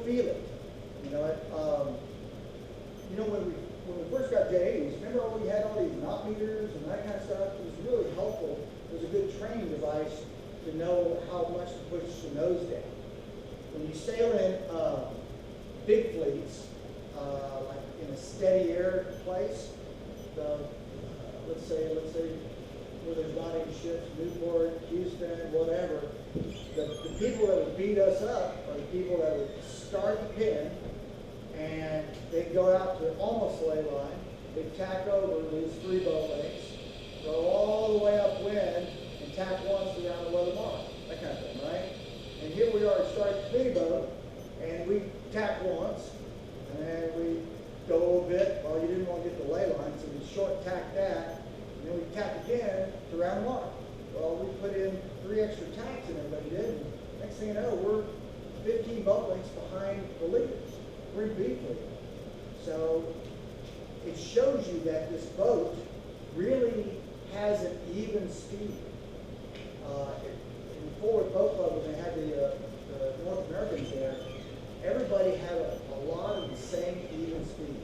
feel it. You know, when we first got J80s, remember we had all these knot meters and that kind of stuff? It was really helpful. It was a good training device to know how much to push the nose down. When you sail in big fleets, like in a steady air place, let's say where there's not any ships, Newport, Houston, whatever, the people that would beat us up are the people that would start the pin and they'd go out to almost lay line, they'd tack over, lose 3 boat lengths, go all the way upwind and tack once around the weather mark, that kind of thing, right? And here we are starting the big boat and we tack once and then we go a bit, well, you didn't want to get the lay line, so we short tack that, and then we tack again to round mark. Well, we put in 3 extra tacks and everybody did, and next thing you know, we're 15 boat lengths behind the leaders. We're in B fleet. So it shows you that this boat really has an even speed. In the forward boat club, when they had the North Americans there, everybody had a lot of the same even speed.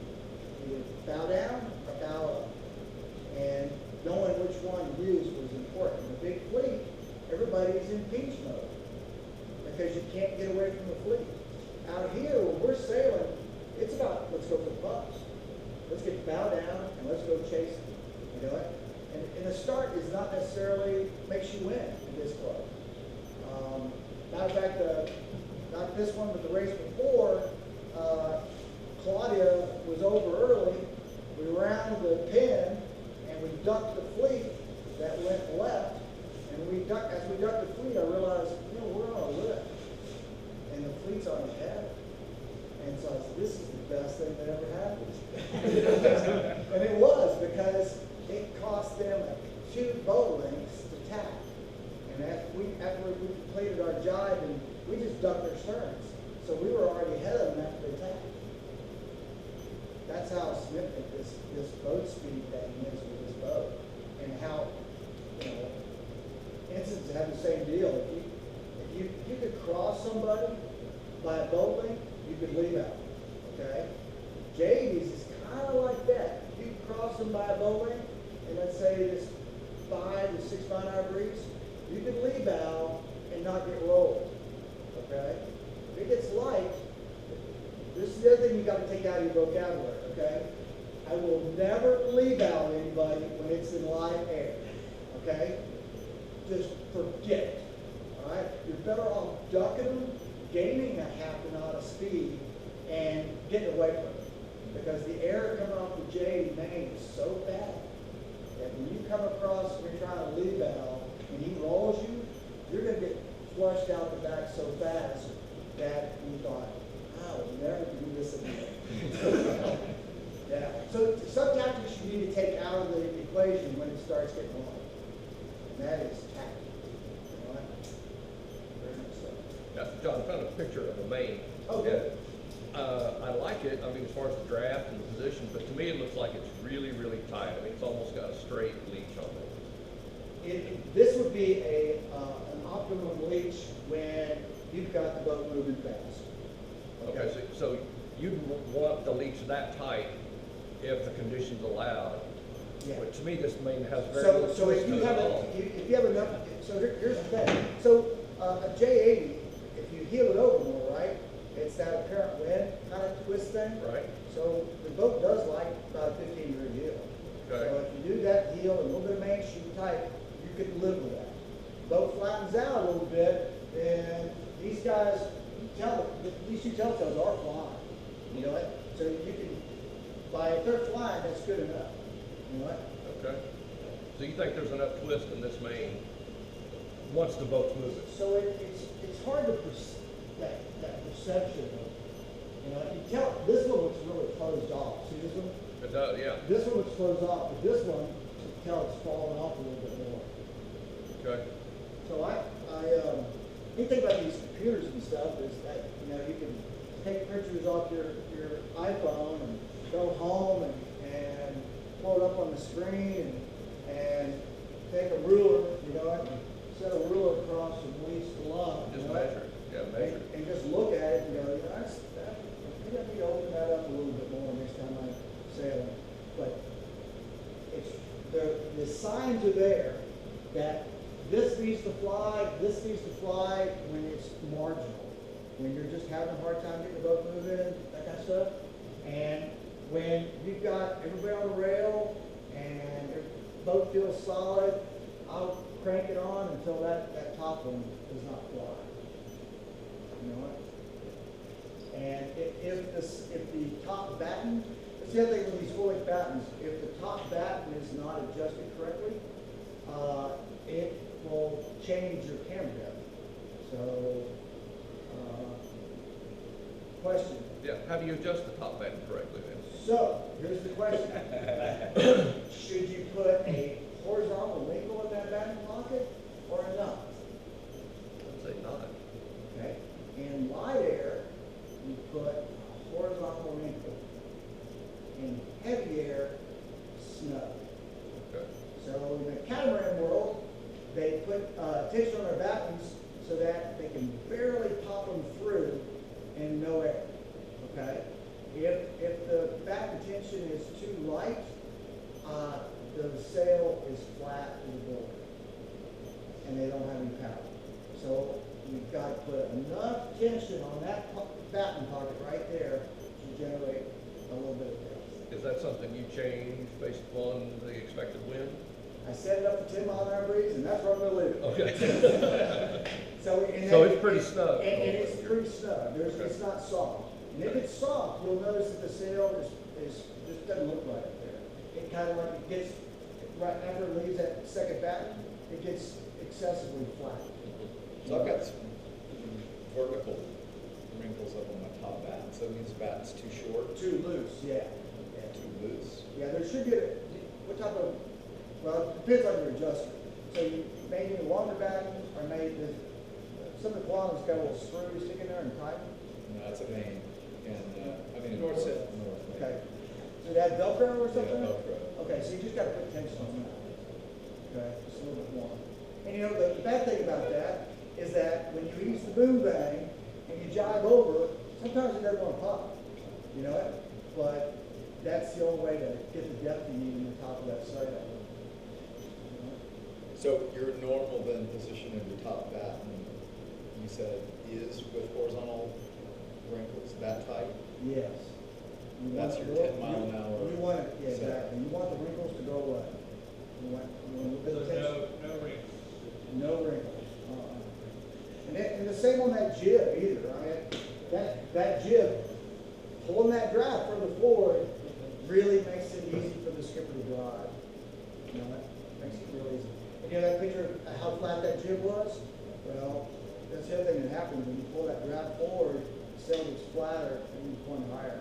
Either bow down or bow up. And knowing which one to use was important. In the big fleet, everybody's in pinch mode because you can't get away from the fleet. Out here, when we're sailing, it's about, let's go for the bucks. Let's get bow down and let's go chase them. You know it? And the start is not necessarily makes you win in this club. Matter of fact, not this one, but the race before, Claudia was over early. We rounded the pin and we ducked the fleet that went left. And as we ducked the fleet, I realized, we're on a lift. And the fleet's on ahead. And so I said, this is the best thing that ever happened. And it was, because it cost them 2 boat lengths to tack. And after we completed our jibe, and we just ducked their sterns. So we were already ahead of them after they tacked. That's how significant this boat speed thing is with this boat. And how, instances have the same deal. If you could cross somebody by a boat length, you could leave out. Okay? J80s is kind of like that. If you cross them by a boat length, and let's say it's 5 to 6 mile-an-hour breeze, you could leave out and not get rolled. Okay? If it gets light, this is the other thing you got to take out of your vocabulary. Okay? I will never leave out anybody when it's in live air. Okay? Just forget it. All right? You're better off ducking them, gaining a half a knot of speed, and getting away from it. Because the air coming off the J main is so bad that when you come across and you're trying to leave out and he rolls you, you're going to get flushed out the back so fast that you thought, I will never do this again. Yeah. So some tactics you need to take out of the equation when it starts getting long. And that is tactic. All right? Very much so. Yeah, John, I found a picture of the main. Oh, good. I like it, as far as the draft and the position, but to me it looks like it's really, really tight. It's almost got a straight leach on it. This would be an optimum leach when you've got the boat moving fast. Okay, so you'd want the leach that tight if the conditions allowed. Yeah. But to me, this main has very So little if you have if you have enough, so here's the thing. So a J80, if you heel it over more, right? It's that apparent wind kind of twist thing. Right. So the boat does like about a 15-degree heel. Okay. So if you do that heel and a little bit of main shoot tight, you can live with that. Boat flattens out a little bit, then these guys, these two telltales are flying. You know what? So you can, if they're flying, that's good enough. You know what? Okay. So you think there's enough twist in this main once the boat's moving? So it's hard to that perception of, you can tell this one looks really closed off. See this one? It does, yeah. This one looks closed off, but this one, you can tell it's falling off a little bit more. Okay. So the thing about these computers and stuff is that, you can take pictures off your iPhone and go home and pull it up on the screen and take a ruler, and set a ruler across from least to line. Just measure it. Yeah, measure it. And just look at it and go, that's fly, this needs to fly when it's marginal, when you're just having a hard time getting the boat moving, that kind of stuff. And when you've got everybody on the rail and the boat feels solid, I'll crank it on until that top one does not fly. You know what? And if the top batten, that's the other thing with these full-length battens, if the top batten is not adjusted correctly, it will change your camera depth. So, question. Yeah, how do you adjust the top batten correctly then? So, here's the question. Should you put a horizontal wrinkle in that batten pocket or not? I'd say not. Okay. In light air, you put a horizontal wrinkle. In heavy air, snug. Okay. So in the catamaran world, they put tension on their battens so that they can barely pop them through and no air. Okay? If the batten tension is too light, the sail is flat to the board, and they don't have any power. So you've got to put enough tension on that batten pocket right there to generate a little bit of thrust. Is that something you change based upon the expected wind? I set it up to 10 mile an hour breeze, and that's where I'm going to leave it. Okay. So it's pretty snug. And it's pretty snug. It's not soft. And if it's soft, you'll notice that the sail just doesn't look right up there. It kind of like it gets, right after it leaves that second batten, it gets excessively flat. So I've got some vertical wrinkles up on my top batten, so it means the batten's too short, Too loose, yeah. too loose. Yeah, there should be what type of, well, it depends on your adjuster. So you maybe a longer batten, or maybe some of the quantum's got a little screw sticking there and tighten. No, it's a main, and, I mean. North South. North main. Okay. So that Velcro or something? Yeah, Velcro. Okay, so you just gotta put tension on that. Okay, just a little bit more. And you know, the bad thing about that is that when you use the boom bang and you jive over, sometimes it doesn't want to pop. You know it? But that's the only way to get the depth you need in the top of that sail. You know? So your normal then position of your top batten, you said, is with horizontal wrinkles that tight? Yes. You That's want your the- 10 mile an hour You want it, yeah, sail. exactly. You want the wrinkles to go away. You want a little bit of tension. No wrinkles. No wrinkles. And the same on that jib either. I mean, that jib, pulling that draft further forward really makes it easy for the skipper to drive. You know, that makes it real easy. And you know that picture of how flat that jib was? Well, that's the other thing that happens when you pull that draft forward, the sail gets flatter and you point higher.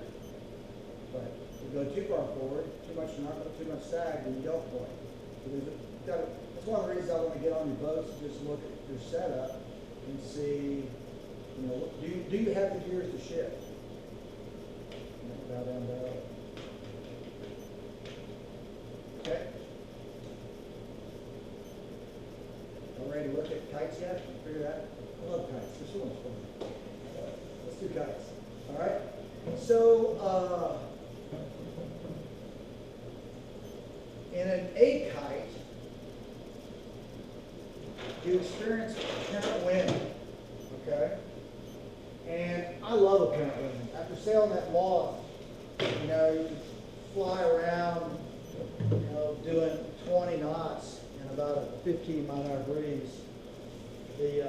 But if you go too far forward, too much knock, too much sag, then you don't point. So that's one of the reasons I want to get on your boats, just look at your setup and see, you know, do you have the gears to shift? Bow down, bow up. Okay. All ready to look at kites yet? Figure that? I love kites. They're so much fun. Let's do kites. All right. So, in an A kite, you experience apparent wind, okay? And I love apparent wind. After sailing that moth, you know, you can fly around, you know, doing 20 knots in about a 15 mile an hour breeze. The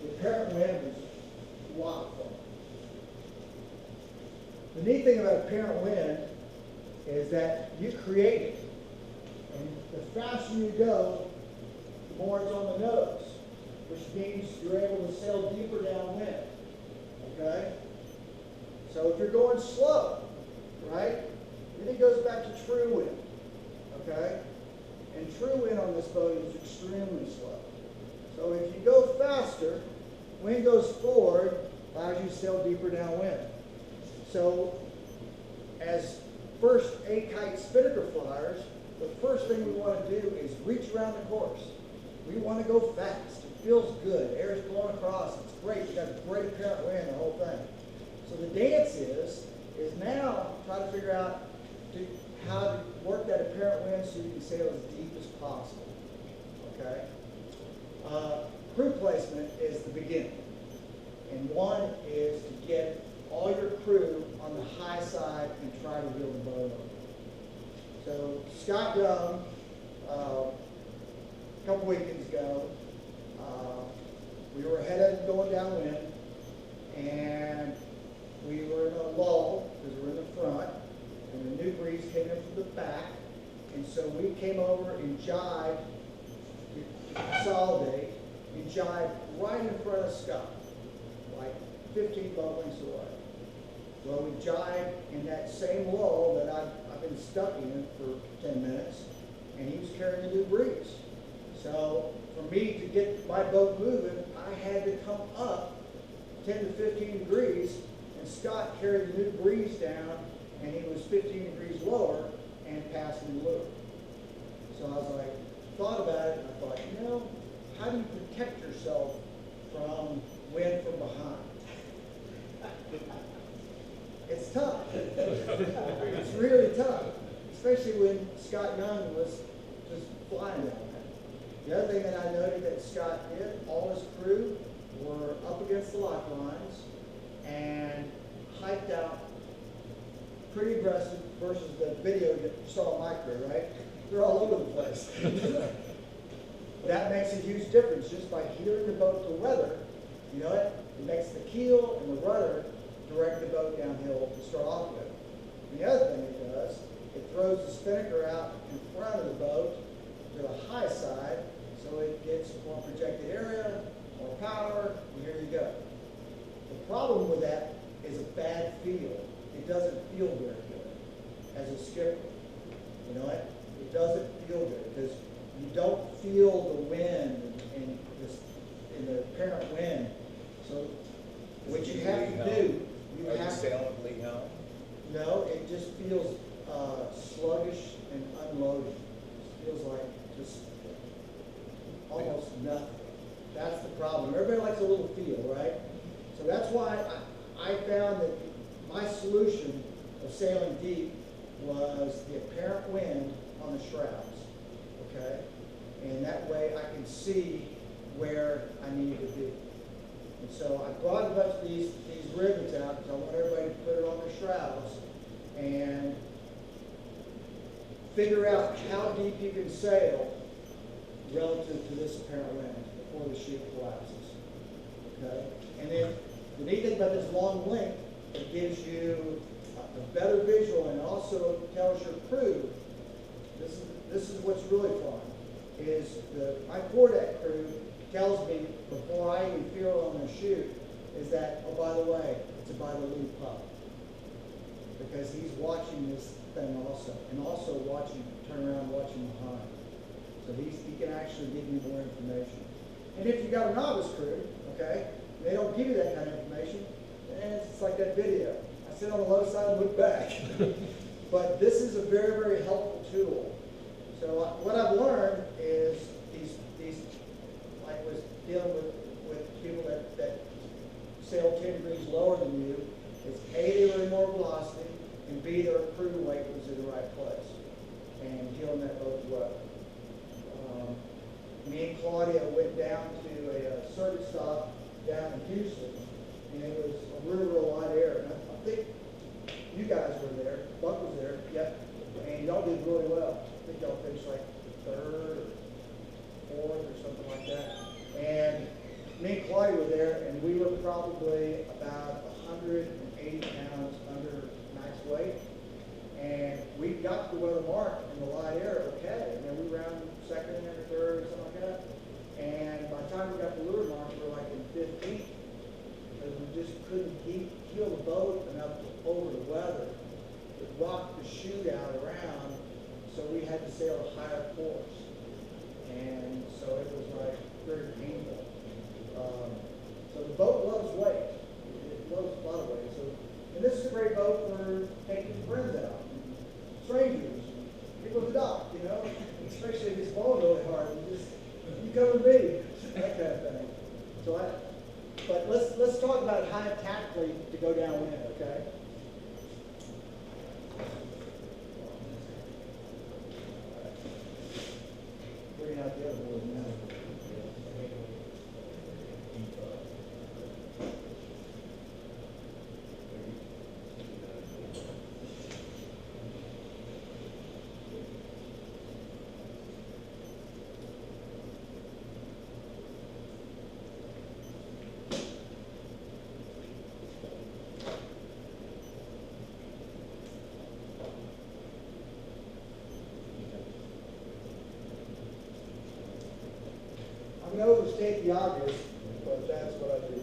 apparent wind is a lot of fun. The neat thing about apparent wind is that you create it. And the faster you go, the more it's on the nose, which means you're able to sail deeper downwind. Okay? So if you're going slow, right, then it goes back to true wind. Okay? And true wind on this boat is extremely slow. So if you go faster, wind goes forward, allows you to sail deeper downwind. So as first A-kite spinnaker flyers, the first thing we want to do is reach around the course. We want to go fast. It feels good. Air's blowing across. It's great. You got a great apparent wind, the whole thing. So the dance is now try to figure out how to work that apparent wind so you can sail as deep as possible. Okay? crew placement is the beginning. And one is to get all your crew on the high side and try to reel the boat over. So Scott Young, a couple weekends ago, we were headed going downwind, and we were in a lull because we were in the front, and the new breeze came in from the back, and so we came over and jibed to consolidate, and jibed right in front of Scott, like 15 boat lengths away. Well, we jibed in that same lull that I've been stuck in for 10 minutes, and he was carrying the new breeze. So for me to get my boat moving, I had to come up 10 to 15 degrees, and Scott carried the new breeze down, and he was 15 degrees lower and passing the lure. So I was like, thought about it, and I thought, you know, how do you protect yourself from wind from behind? It's tough. It's really tough, especially when Scott Young was just flying down there. The other thing that I noted that Scott did, all his crew were up against the lock lines and hiked out pretty aggressive versus the video that you saw on my crew, right? They're all over the place. That makes a huge difference just by hearing the boat to weather. You know it? It makes the keel and the rudder direct the boat downhill to start off with. And the other thing it does, it throws the spinnaker out in front of the boat to the high side, so it gets more projected area, more power, and here you go. The problem with that is a bad feel. It doesn't feel very good as a skipper. You know what? It doesn't feel good because you don't feel the wind and the apparent wind. So what you have to do, you have to sail with lee helm? No, it just feels sluggish and unloading. It feels like just almost nothing. That's the problem. Everybody likes a little feel, right? So that's why I found that my solution of sailing deep was the apparent wind on the shrouds, okay? And that way I can see where I need to be. And so I brought a bunch of these ribbons out because I want everybody to put it on their shrouds and figure out how deep you can sail relative to this apparent wind before the ship collapses. Okay? And then the neat thing about this long link, it gives you a better visual and also tells your crew, this is what's really fun, is my foredeck crew tells me before I even feel on the chute is that, oh, by the way, it's a by the lead pup. Because he's watching this thing also, and also turn around watching behind. So he can actually give you more information. And if you got a novice crew, okay, and they don't give you that kind of information, then it's like that video. I sit on the low side and look back. But this is a very, very helpful tool. So what I've learned is these like was dealing with people that sail 10 degrees lower than you, is A, they were in more velocity, and B, their crew weight was in the right place. And healing that boat well. Me and Claudia went down to a circuit stop down in Houston, and it was a real light air. And I think you guys were there, Buck was there, yep, and y'all did really well. I think y'all finished like 3rd or 4th or something like that. And me and Claudia were there, and we were probably about 180 pounds under max weight. And we got to the weather mark in the light air, okay. And then we ran 2nd or 3rd or something like that. And by the time we got to lure mark, we were like in 15th. Because we just couldn't heel the boat enough to over the weather. It rocked the chute out around, so we had to sail a higher course. And so it was like very painful. So the boat loves weight. It loves a lot of weight. So, and this is a great boat for taking friends out, strangers, people at the dock, you know, especially if it's blowing really hard. You come with me, that kind of thing. So but let's talk about how tactically to go downwind, okay? Bring out the other board now. state the obvious, but that's what I do.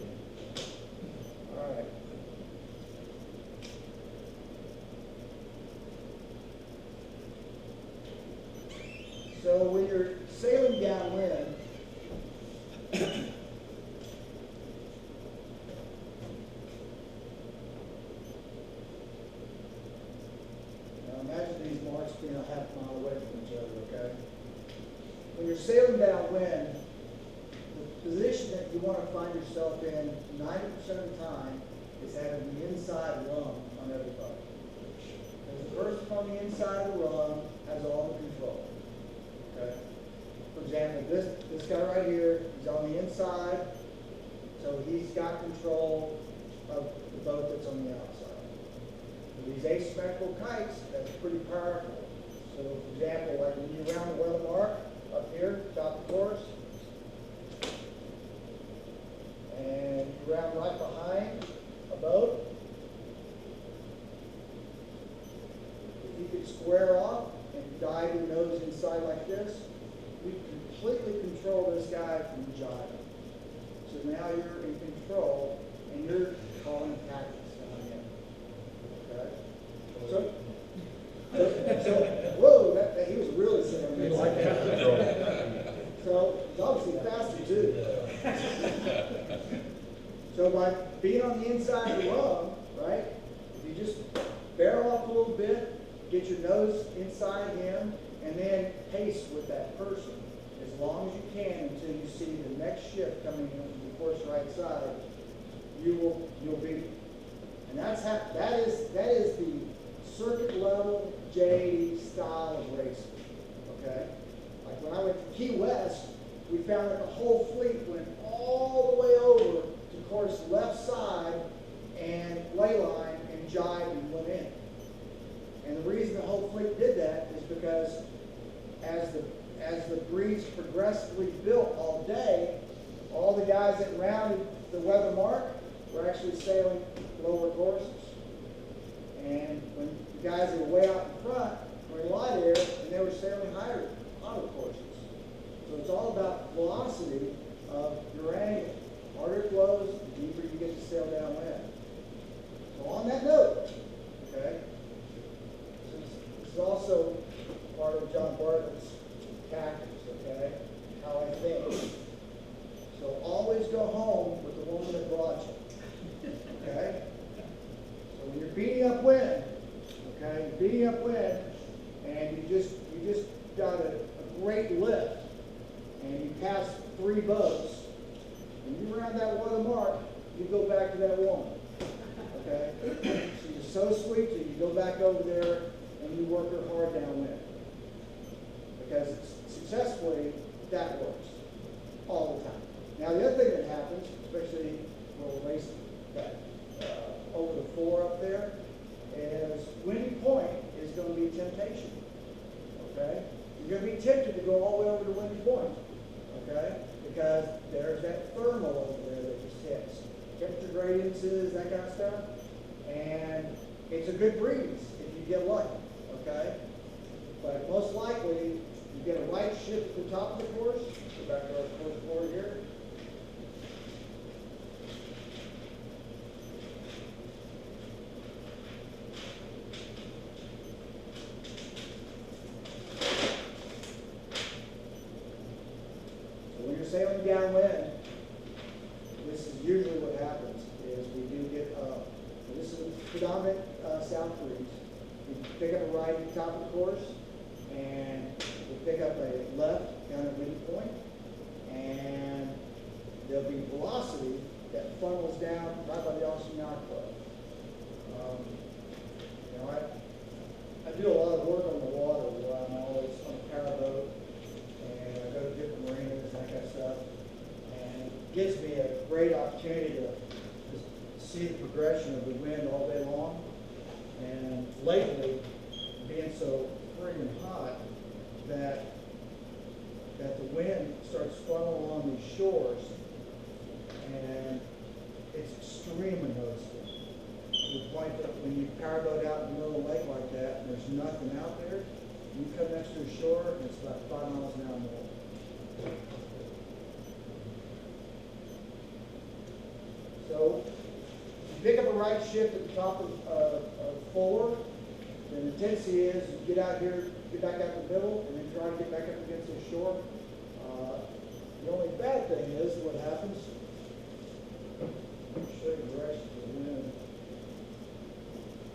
All right. So when you're sailing downwind, now imagine these marks being a half mile away from each other, okay? When you're sailing downwind, the position that you want to find yourself in 90% of the time is having the inside rung on everybody. Because the person on the inside of the rung has all the control. Okay? For example, this guy right here, he's on the inside, so he's got control of the boat that's on the outside. For these asymmetrical kites, that's pretty powerful. So, for example, like when you round the weather mark up here, top of the course, and you round right behind a boat, if you could square off and dive your nose inside like this, we completely control this guy from jiving. So now you're in control, and you're calling tactics on him. Okay? So whoa, he was really sitting on You this. like that? So he's obviously faster too. So by being on the inside of the rung, right, if you just barrel off a little bit, get your nose inside him, and then pace with that person as long as you can until you see the next shift coming in from the course right side. You'll beat it. And that is the circuit level J style of racing. Okay? Like when I went to Key West, we found that the whole fleet went all the way over to course left side and ley line and jive and went in. And the reason the whole fleet did that is because as the breeze progressively built all day, all the guys that rounded the weather mark were actually sailing lower courses. And when the guys that were way out in front were in light air, and they were sailing higher courses. So it's all about velocity of your angle. The harder it blows, the deeper you get to sail downwind. So on that note, okay, this is also part of John Bartlett's tactics, okay, how I think. So always go home with the woman that brought you, okay? So when you're beating up wind, okay, you're beating up wind, and you just got a great lift, and you pass 3 boats, and you round that weather mark, you go back to that woman, okay? She's so sweet to you, you go back over there, and you work her hard downwind. Because successfully, that works all the time. Now, the other thing that happens, especially when we're racing that over the floor up there, is windy point is going to be temptation. Okay? You're going to be tempted to go all the way over to windy point. Okay? Because there's that thermal over there that just hits. Temperature gradiences, that kind of stuff. And it's a good breeze if you get lucky. Okay? But most likely, you get a right shift at the top of the course. Go back to our course board here. So when you're sailing downwind, this is usually what happens, is we do get, this is a predominant south breeze. We pick up a right at the top of the course, and we pick up a left down at windy point, and there'll be velocity that funnels down right by the Austin Yacht Club. I do a lot of work on the water where I'm always on a powerboat, and I go to different marinas and that kind of stuff, and it gives me a great opportunity to just see the progression of the wind all day long. And lately, being so friggin' hot, that the wind starts funneling along these shores, and it's extremely noticeable. To the point that when you powerboat out in the middle of the lake like that, and there's nothing out there, you come next to a shore, and it's about 5 miles an hour more. So, if you pick up a right shift at the top of 4, then the tendency is you get out here, get back out the middle, and then try to get back up against the shore. The only bad thing is what happens